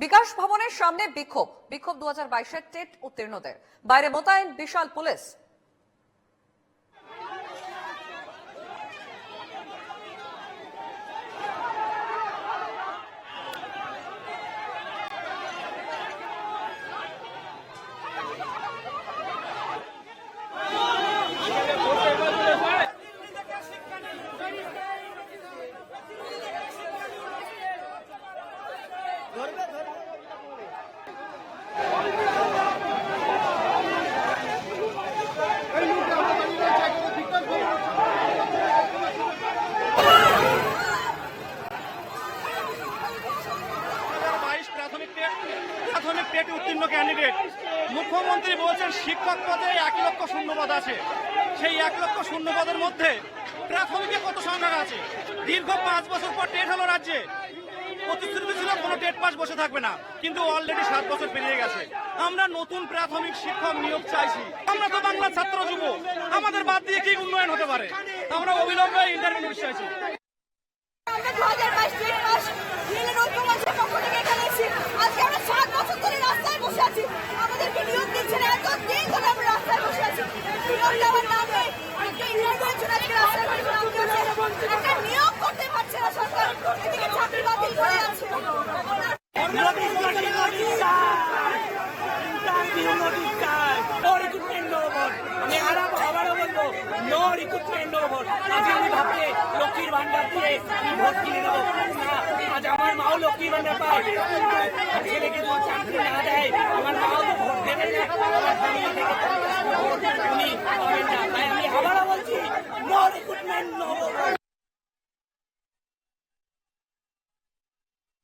বিকাশ ভবনের সামনে বিক্ষোভ 2022-এর টেট উত্তীর্ণদের, বাইরে মোতায়েন বিশাল পুলিশ। প্রাথমিক টেট উত্তীর্ণ ক্যান্ডিডেট, মুখ্যমন্ত্রী বলছেন শিক্ষক পদে 1 লক্ষ শূন্যপদ আছে। সেই 1 লক্ষ শূন্যপদের মধ্যে প্রাথমিকে কত সংখ্যা আছে? দীর্ঘ 5 বছর পর টেট হলো রাজ্যে। প্রতিশ্রুতি ছিল কোনো টেট পাস বসে থাকবে না, কিন্তু অলরেডি 7 বছর পেরিয়ে গেছে। আমরা নতুন প্রাথমিক শিক্ষক নিয়োগ চাইছি। আমরা তো বাংলার ছাত্র যুব, আমাদের বাদ দিয়ে কি উন্নয়ন হতে পারে? আমরা অবিলম্বে ইন্টারভিউ নোটিশ চাইছি। লক্ষ্মীর ভান্ডার দিয়ে ভোট কিনে দেবো না, আজ আমার মাও লক্ষ্মীর ভান্ডার পায়, ছেলেকে চাকরি না দেয় আমার মাও তো ভোট দেবে না, আমার ফ্যামিলি থেকে উনি পাবেন না। তাই আমি আবারও বলছি, নো রিক্রুটমেন্ট, নো ভোট।